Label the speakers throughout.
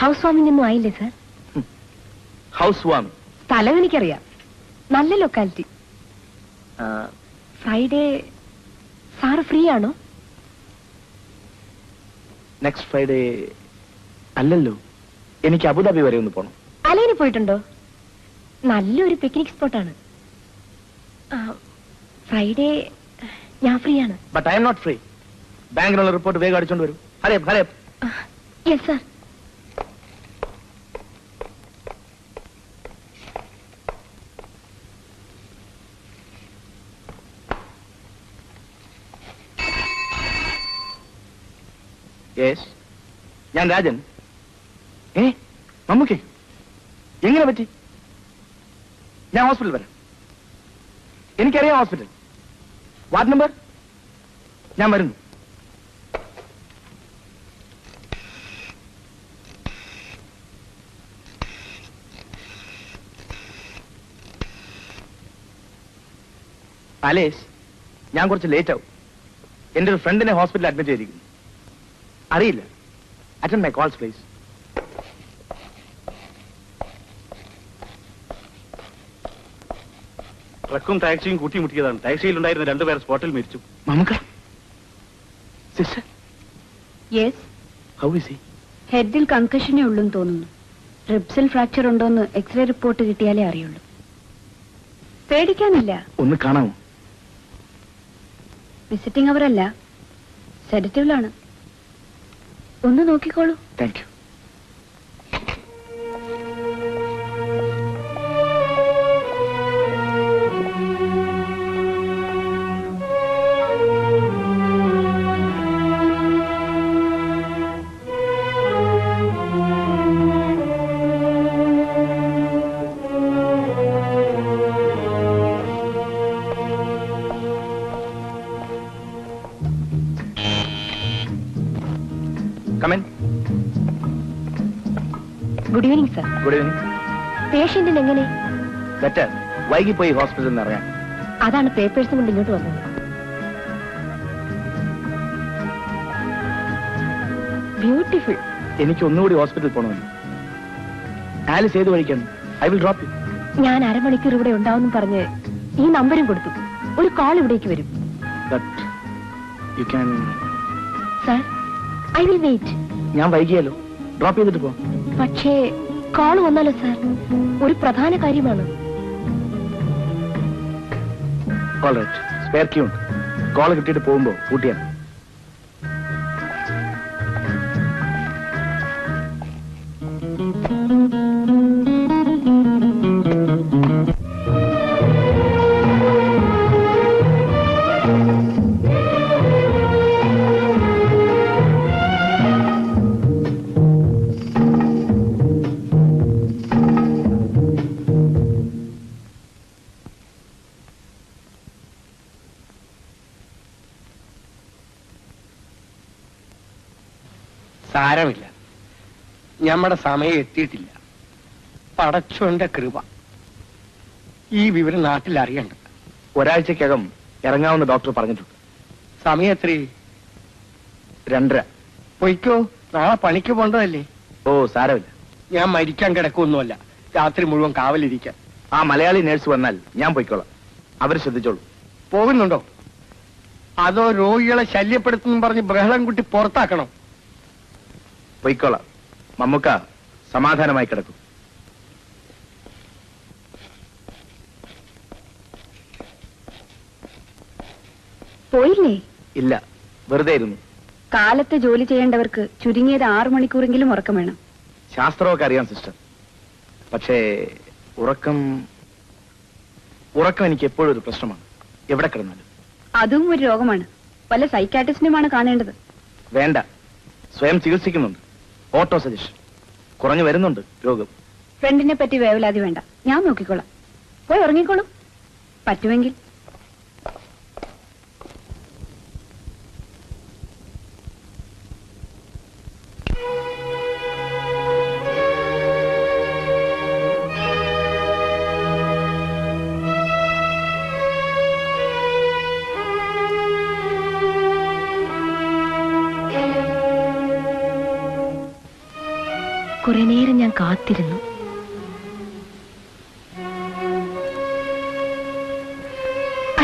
Speaker 1: House warming ഒന്നും ആയില്ലേ sir?
Speaker 2: House warming
Speaker 1: സ്ഥലം എനിക്കറിയാം, നല്ല ലൊക്കാലിറ്റി. ഫ്രൈഡേ സാറ് ഫ്രീ ആണോ?
Speaker 2: നെക്സ്റ്റ് ഫ്രൈഡേ അല്ലല്ലോ, എനിക്ക് അബുദാബി വരെ ഒന്ന് പോണം.
Speaker 1: അലൈന് പോയിട്ടുണ്ടോ? നല്ലൊരു പിക്നിക് സ്പോട്ടാണ്. ഫ്രൈഡേ ഞാൻ ഫ്രീ ആണ്.
Speaker 2: But I am not free. ബാങ്കിനുള്ള റിപ്പോർട്ട് വേഗം അടിച്ചോണ്ട് വരും. ഹരേ
Speaker 1: യെസ് സാർ.
Speaker 2: യെസ്, ഞാൻ രാജൻ. മമ്മൂക്കേ എങ്ങനെ പറ്റി? ഞാൻ ഹോസ്പിറ്റൽ വരാം. എനിക്കറിയാം ഹോസ്പിറ്റൽ. Ward number? ഞാൻ വരുന്നു. അലേഷ്, ഞാൻ കുറച്ച് ലേറ്റ് ആവും. എന്റെ ഒരു ഫ്രണ്ടിനെ ഹോസ്പിറ്റലിൽ അഡ്മിറ്റ് ചെയ്തിരിക്കുന്നു. അറിയില്ല. Attend my calls please.
Speaker 3: ട്രക്കും ടാക്സിയും കൂട്ടിമുട്ടിയതാണ്. ടാക്സിയിലുണ്ടായിരുന്ന രണ്ടുപേർ സ്പോട്ടിൽ മരിച്ചു.
Speaker 2: Mammookka sister.
Speaker 1: Yes.
Speaker 2: How is he?
Speaker 1: ഹെഡിൽ കൺകഷനേ ഉള്ളൂന്ന് തോന്നുന്നു. റിബ്സിൽ ഫ്രാക്ചർ ഉണ്ടോന്ന് എക്സ്റേ റിപ്പോർട്ട് കിട്ടിയാലേ അറിയുള്ളൂ. പേടിക്കാനില്ല.
Speaker 2: ഒന്ന് കാണാമോ?
Speaker 1: വിസിറ്റിംഗ് അവരല്ല, സെഡറ്റീവിലാണ്. ഒന്ന് നോക്കിക്കോളൂ.
Speaker 2: Thank you.
Speaker 1: Good evening sir.
Speaker 2: Good evening.
Speaker 1: പേഷ്യന്റിന് എങ്ങനെ?
Speaker 2: ബെറ്റർ. വൈകിപ്പോയി ഹോസ്പിറ്റലിൽ നിന്ന് ഇറങ്ങാൻ.
Speaker 1: അതാണ് പേപ്പേഴ്സ് കൊണ്ട് ഇങ്ങോട്ട് വന്നത്. ബ്യൂട്ടിഫുൾ.
Speaker 2: എനിക്ക് ഒന്നുകൂടി ഹോസ്പിറ്റലിൽ പോകണമെന്ന്. ആലിസ് ഏത് വഴിക്കാണ്? I will drop U.
Speaker 1: ഞാൻ അരമണിക്കൂർ ഇവിടെ ഉണ്ടാവും പറഞ്ഞ് ഈ നമ്പരും കൊടുത്തു. ഒരു കോൾ ഇവിടേക്ക് വരും.
Speaker 2: But you can.
Speaker 1: Sir, I will wait.
Speaker 2: ഞാൻ വൈകിയാലോ? ഡ്രോപ്പ് ചെയ്തിട്ട് പോ.
Speaker 1: പക്ഷേ കോൾ വന്നാലോ സാർ? ഒരു പ്രധാന കാര്യമാണ്.
Speaker 2: ഓൾറൈറ്റ്, സ്പെയർ കീ ഉണ്ട്. കോൾ കിട്ടിയിട്ട് പോകുമ്പോ കൂട്ടിയാണ്.
Speaker 4: സാരമില്ല, നമ്മുടെ സമയം എത്തിയിട്ടില്ല. പടച്ചോന്റെ കൃപ. ഈ വിവരം നാട്ടിൽ അറിയണ്ട.
Speaker 2: ഒരാഴ്ചക്കകം ഇറങ്ങാവുന്ന ഡോക്ടർ പറഞ്ഞിട്ടുണ്ട്.
Speaker 4: സമയം എത്ര?
Speaker 2: 2:30.
Speaker 4: പൊയ്ക്കോ, നാളെ പണിക്ക് പോണ്ടതല്ലേ.
Speaker 2: ഓ സാരമില്ല.
Speaker 4: ഞാൻ മരിക്കാൻ കിടക്കൊന്നുമല്ല, രാത്രി മുഴുവൻ കാവലിരിക്കാൻ.
Speaker 2: ആ മലയാളി നേഴ്സ് വന്നാൽ ഞാൻ പൊയ്ക്കോളാം. അവർ ശ്രദ്ധിച്ചോളൂ.
Speaker 4: പോകുന്നുണ്ടോ? അതോ രോഗികളെ ശല്യപ്പെടുത്തുന്നു പറഞ്ഞ് ബഹളം കുട്ടി പുറത്താക്കണോ?
Speaker 2: പൊയ്ക്കോളാം. മമ്മൂക്ക സമാധാനമായി കിടക്കും.
Speaker 1: പോയില്ലേ?
Speaker 2: ഇല്ല, വെറുതെ ഇരുന്നു.
Speaker 1: കാലത്ത് ജോലി ചെയ്യേണ്ടവർക്ക് ചുരുങ്ങിയത് 6 മണിക്കൂറെങ്കിലും ഉറക്കം വേണം.
Speaker 2: ശാസ്ത്രമൊക്കെ അറിയാം സിസ്റ്റർ. പക്ഷേ ഉറക്കം എനിക്ക് എപ്പോഴും ഒരു പ്രശ്നമാണ്. എവിടെ കിടന്നാലും.
Speaker 1: അതും ഒരു രോഗമാണ്. വല്ല സൈക്കാട്രിസ്റ്റിനുമാണ് കാണേണ്ടത്.
Speaker 2: വേണ്ട, സ്വയം ചികിത്സിക്കുന്നുണ്ട്. Auto suggestion. കുറഞ്ഞു വരുന്നുണ്ട് രോഗം.
Speaker 1: ഫ്രണ്ടിനെ പറ്റി വേവലാതി വേണ്ട, ഞാൻ നോക്കിക്കോളാം. പോയി ഉറങ്ങിക്കോളൂ പറ്റുമെങ്കിൽ.
Speaker 5: കുറെ നേരം ഞാൻ കാത്തിരുന്നു.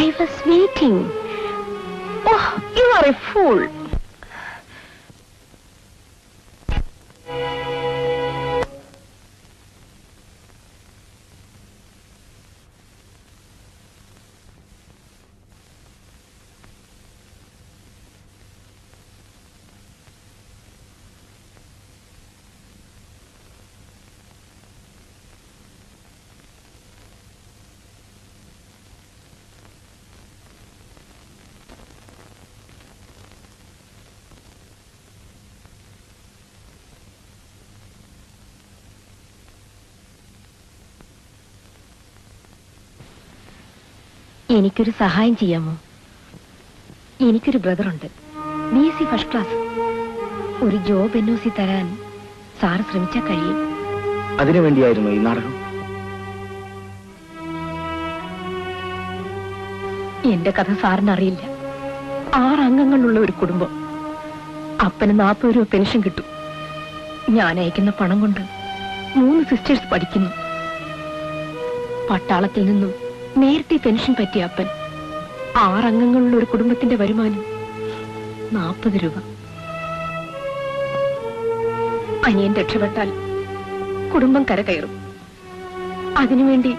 Speaker 5: I was waiting. Oh, you are a fool. എനിക്കൊരു സഹായം ചെയ്യാമോ? എനിക്കൊരു ബ്രദറുണ്ട്, BSc ഫസ്റ്റ് ക്ലാസ്. ഒരു ജോബ് NOC തരാൻ സാറ് ശ്രമിച്ചാൽ കഴിയും.
Speaker 2: അതിനു വേണ്ടിയായിരുന്നു ഈ നാടകം?
Speaker 5: എന്റെ കഥ സാറിനറിയില്ല. 6 അംഗങ്ങളുള്ള ഒരു കുടുംബം. അപ്പന് 40 രൂപ പെൻഷൻ കിട്ടും. ഞാൻ അയക്കുന്ന പണം കൊണ്ട് 3 സിസ്റ്റേഴ്സ് പഠിക്കുന്നു. പട്ടാളത്തിൽ നിന്നും നേരത്തെ പെൻഷൻ പറ്റിയ അപ്പൻ. 6 അംഗങ്ങളുള്ള ഒരു കുടുംബത്തിന്റെ വരുമാനം 40 രൂപ. അനിയൻ രക്ഷപ്പെട്ടാൽ കുടുംബം കരകയറും. അതിനുവേണ്ടി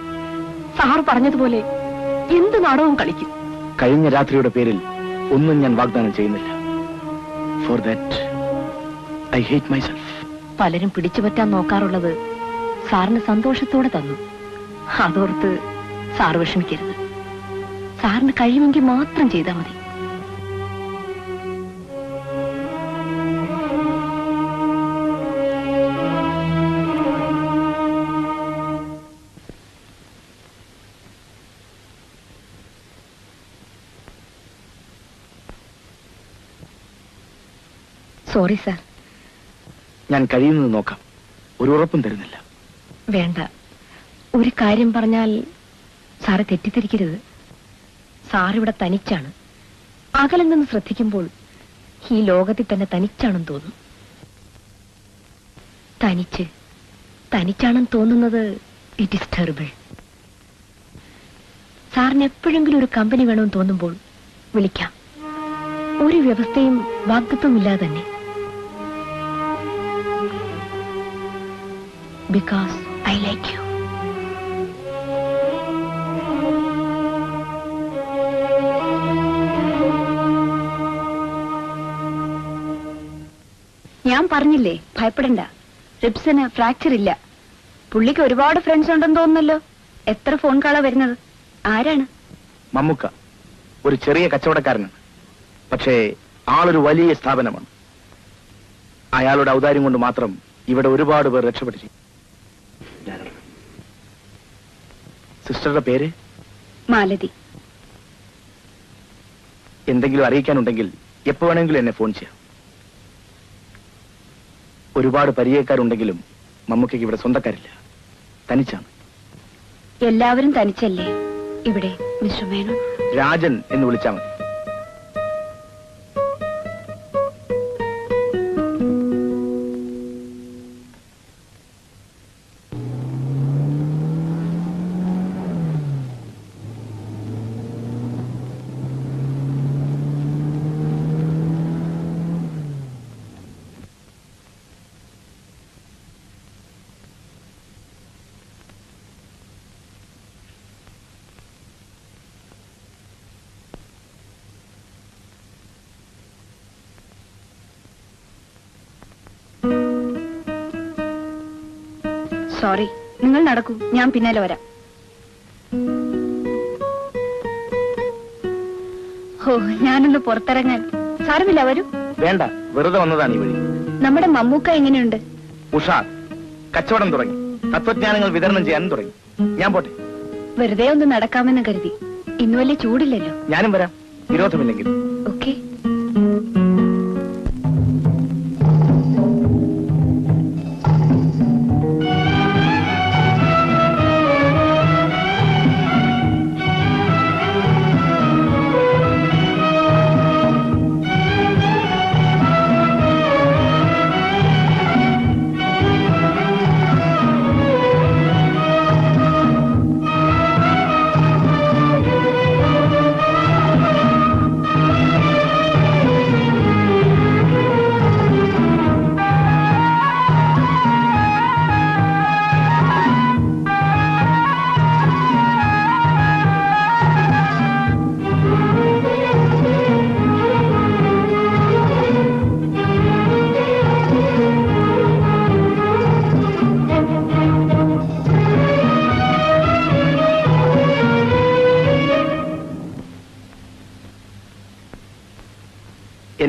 Speaker 5: സാർ പറഞ്ഞതുപോലെ എന്ത് നാടകവും കളിക്കും.
Speaker 2: കഴിഞ്ഞ രാത്രിയുടെ പേരിൽ ഒന്നും ഞാൻ വാഗ്ദാനം ചെയ്യുന്നില്ല. For that I hate myself.
Speaker 5: പലരും പിടിച്ചുപറ്റാൻ നോക്കാറുള്ളത് സാറിന് സന്തോഷത്തോടെ തന്നു. അതോർത്ത് സാർ വിഷമിക്കരുത്. സാറിന് കഴിയുമെങ്കിൽ മാത്രം ചെയ്താൽ മതി. Sorry sir.
Speaker 2: ഞാൻ കഴിയുന്നത് നോക്കാം. ഒരു ഉറപ്പും തരുന്നില്ല.
Speaker 5: വേണ്ട. ഒരു കാര്യം പറഞ്ഞാൽ സാറ് തെറ്റിദ്ധരിക്കരുത്. സാറിവിടെ തനിച്ചാണ്. അകലിൽ നിന്ന് ശ്രദ്ധിക്കുമ്പോൾ ഈ ലോകത്തിൽ തന്നെ തനിച്ചാണെന്ന് തോന്നും. തനിച്ചാണെന്ന് തോന്നുന്നത് ഇറ്റ് ഈസ് ടെറിബിൾ. സാറിന് എപ്പോഴെങ്കിലും ഒരു കമ്പനി വേണമെന്ന് തോന്നുമ്പോൾ വിളിക്കാം. ഒരു വ്യവസ്ഥയും വാഗ്ദത്വം ഇല്ലാതെ തന്നെ. Because I like you.
Speaker 1: ഞാൻ പറഞ്ഞില്ലേ, ഭയപ്പെടണ്ട. റിബ്സിന് ഫ്രാക്ചർ ഇല്ല. പുള്ളിക്ക് ഒരുപാട് ഫ്രണ്ട്സ് ഉണ്ടെന്ന് തോന്നുന്നല്ലോ. എത്ര ഫോൺ കാളാ വരുന്നത്? ആരാണ്?
Speaker 2: മമ്മുക്ക ഒരു ചെറിയ കച്ചവടക്കാരനാണ്. പക്ഷേ ആളൊരു വലിയ സ്ഥാപനമാണ്. അയാളുടെ ഔദാര്യം കൊണ്ട് മാത്രം ഇവിടെ ഒരുപാട് പേർ രക്ഷപ്പെട്ടിരിക്കും. സിസ്റ്ററുടെ പേര്?
Speaker 1: മാലതി.
Speaker 2: എന്തെങ്കിലും അറിയിക്കാനുണ്ടെങ്കിൽ എപ്പോ വേണമെങ്കിലും എന്നെ ഫോൺ ചെയ്യാം. ഒരുപാട് പരിചയക്കാരുണ്ടെങ്കിലും മമ്മൂക്കയ്ക്ക് ഇവിടെ സ്വന്തക്കാരില്ല. തനിച്ചാണ്.
Speaker 1: എല്ലാവരും തനിച്ചല്ലേ ഇവിടെ? മിസ്റ്റർ മേനോൻ,
Speaker 2: രാജൻ എന്ന് വിളിച്ചാൽ മതി.
Speaker 1: സോറി. നിങ്ങൾ നടക്കൂ, ഞാൻ പിന്നാലെ വരാം. ഓ, ഞാനൊന്ന് പുറത്തിറങ്ങാൻ. സാരമില്ല, വരൂ.
Speaker 2: വേണ്ട, വെറുതെ വന്നതാണ് ഈ വഴി.
Speaker 1: നമ്മുടെ മമ്മൂക്ക എങ്ങനെയുണ്ട്?
Speaker 2: ഉഷാർ. കച്ചവടം തുടങ്ങി. തത്വജ്ഞാനങ്ങൾ വിതരണം ചെയ്യാനും തുടങ്ങി. ഞാൻ പോട്ടെ.
Speaker 1: വെറുതെ ഒന്ന് നടക്കാമെന്ന് കരുതി. ഇന്ന് വലിയ ചൂടില്ലല്ലോ.
Speaker 2: ഞാനും വരാം, വിരോധമില്ലെങ്കിൽ.
Speaker 1: ഓക്കെ.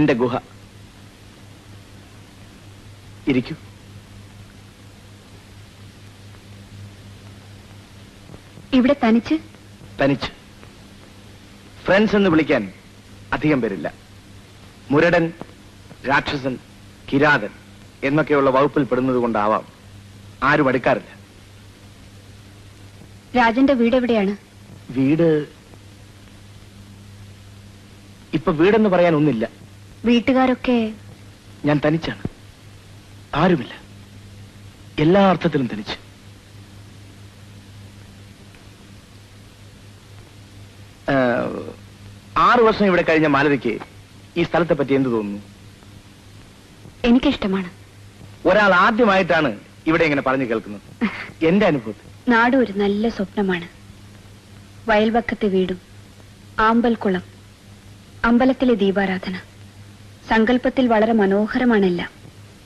Speaker 2: എന്റെ ഗുഹ. ഇരിക്കൂ.
Speaker 1: ഇവിടെ തനിച്ച്?
Speaker 2: തനിച്ച്. ഫ്രണ്ട്സ് എന്ന് വിളിക്കാൻ അധികം പേരില്ല. മുരടൻ, രാക്ഷസൻ, കിരാതൻ എന്നൊക്കെയുള്ള വകുപ്പിൽ പെടുന്നത് കൊണ്ടാവാം ആരും അടുക്കാറില്ല.
Speaker 1: രാജന്റെ വീട് എവിടെയാണ്?
Speaker 2: വീട് ഇപ്പൊ വീടെന്ന് പറയാൻ ഒന്നില്ല.
Speaker 1: വീട്ടുകാരൊക്കെ?
Speaker 2: ഞാൻ തനിച്ചാണ്. ആരുമില്ല. എല്ലാ അർത്ഥത്തിലും തനിച്ച്. ആ, 6 വർഷം ഇവിടെ കഴിഞ്ഞ മാലതിക്ക് ഈ സ്ഥലത്തെ പറ്റി എന്ത് തോന്നുന്നു?
Speaker 1: എനിക്കിഷ്ടമാണ്.
Speaker 2: ഒരാൾ ആദ്യമായിട്ടാണ് ഇവിടെ ഇങ്ങനെ പറഞ്ഞു കേൾക്കുന്നത്. എന്റെ അനുഭവത്തിൽ
Speaker 1: നാട് ഒരു നല്ല സ്വപ്നമാണ്. വയൽവക്കത്തെ വീടും, ആമ്പൽക്കുളം, അമ്പലത്തിലെ ദീപാരാധന. സങ്കല്പത്തിൽ വളരെ മനോഹരമാണെല്ലാം.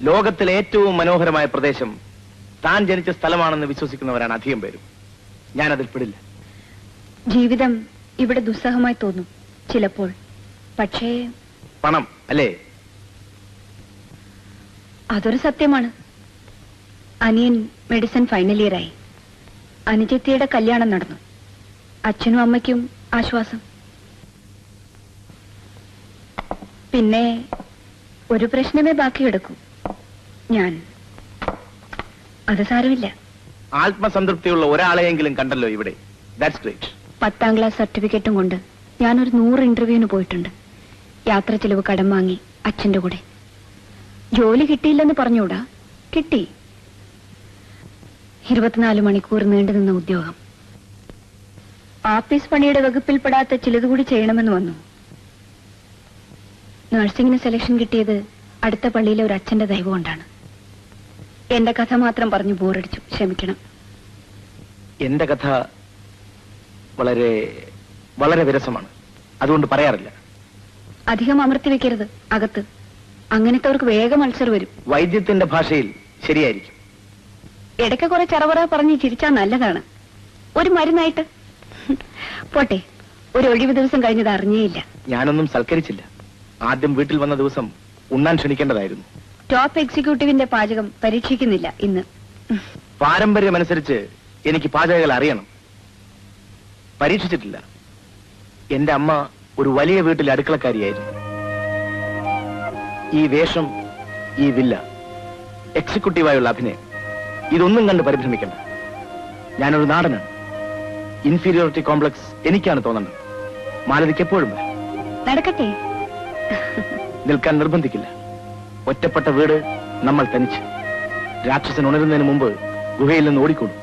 Speaker 2: ലോകത്തിലെ ഏറ്റവും മനോഹരമായ പ്രദേശം താൻ ജനിച്ച സ്ഥലമാണെന്ന് വിശ്വസിക്കുന്നവരാണ് അധികം പേരും. ഞാനതിൽ പെടില്ല.
Speaker 1: ജീവിതം ഇവിടെ ദുസ്സഹമായി തോന്നും ചിലപ്പോൾ. പക്ഷേ
Speaker 2: പണം അല്ലേ?
Speaker 1: അതൊരു സത്യമാണ്. അനിയൻ മെഡിസിൻ ഫൈനൽ ഇയറായി. അനുജത്തിയുടെ കല്യാണം നടന്നു. അച്ഛനും അമ്മയ്ക്കും ആശ്വാസം. പിന്നെ ഒരു പ്രശ്നമേ ബാക്കി കിടക്കൂ. ഞാൻ. അത് സാരമില്ല.
Speaker 2: ആത്മസംതൃപ്തിയുള്ള ഒരാളെയെങ്കിലും കണ്ടല്ലോ ഇവിടെ. That's great.
Speaker 1: 10ാം ക്ലാസ് സർട്ടിഫിക്കറ്റും കൊണ്ട് ഞാനൊരു 100 ഇന്റർവ്യൂവിന് പോയിട്ടുണ്ട്. യാത്ര ചെലവ് കടം വാങ്ങി അച്ഛന്റെ കൂടെ. ജോലി കിട്ടിയില്ലെന്ന് പറഞ്ഞൂടാ, കിട്ടി. 24 മണിക്കൂർ നീണ്ടു നിന്ന ഉദ്യോഗം. ആഫീസ് പണിയുടെ വകുപ്പിൽപ്പെടാത്ത ചിലതുകൂടി ചെയ്യണമെന്ന് വന്നു. നഴ്സിംഗിന് സെലക്ഷൻ കിട്ടിയത് അടുത്ത പള്ളിയിലെ ഒരു അച്ഛന്റെ ദൈവം കൊണ്ടാണ്. എന്റെ കഥ മാത്രം പറഞ്ഞു ബോറടിച്ചു, ക്ഷമിക്കണം.
Speaker 2: എന്റെ കഥ വളരെ വളരെ വിരസമാണ്. അതുകൊണ്ട് പറയാറില്ല.
Speaker 1: അധികം അമർത്തി വെക്കരുത് അകത്ത്. അങ്ങനത്തെവർക്ക് വേഗം അൾസർ വരും.
Speaker 2: വൈദ്യത്തിന്റെ ഭാഷയിൽ ശരിയായിരിക്കും.
Speaker 1: ഇടയ്ക്ക് കുറെ ചറവറ പറഞ്ഞ് ചിരിച്ചാൽ നല്ലതാണ്. ഒരു മരുന്നായിട്ട്. പോട്ടെ, ഒരു ഒഴിവ് ദിവസം കഴിഞ്ഞത് അറിഞ്ഞേയില്ല.
Speaker 2: ഞാനൊന്നും സൽക്കരിച്ചില്ല. ആദ്യം വീട്ടിൽ വന്ന ദിവസം ഉണ്ണാൻ ക്ഷണിക്കേണ്ടതായിരുന്നു.
Speaker 1: ടോപ്പ് എക്സിക്യൂട്ടീവിന്റെ പാചകം പരീക്ഷിക്കുന്നില്ല ഇന്ന്.
Speaker 2: പാരമ്പര്യമനുസരിച്ച് എനിക്ക് പാചകങ്ങൾ അറിയണം. പരീക്ഷിച്ചിട്ടില്ല. എന്റെ അമ്മ ഒരു വലിയ വീട്ടിലെ അടുക്കളക്കാരിയായിരുന്നു. ഈ വേഷം, ഈ വില്ല, എക്സിക്യൂട്ടീവായുള്ള അഭിനയം, ഇതൊന്നും കണ്ട് പരിഭ്രമിക്കണ്ട. ഞാനൊരു നാടനാണ്. ഇൻഫീരിയോറിറ്റി കോംപ്ലക്സ് എനിക്കാണ് തോന്നുന്നത്. മാലതിക്ക് എപ്പോഴും
Speaker 1: നടക്കട്ടെ.
Speaker 2: നിൽക്കാൻ നിർബന്ധിക്കില്ല. ഒറ്റപ്പെട്ട വീട്, നമ്മൾ തനിച്ച്. രാക്ഷസൻ ഉണരുന്നതിന് മുമ്പ് ഗുഹയിൽ നിന്ന് ഓടിക്കോളും.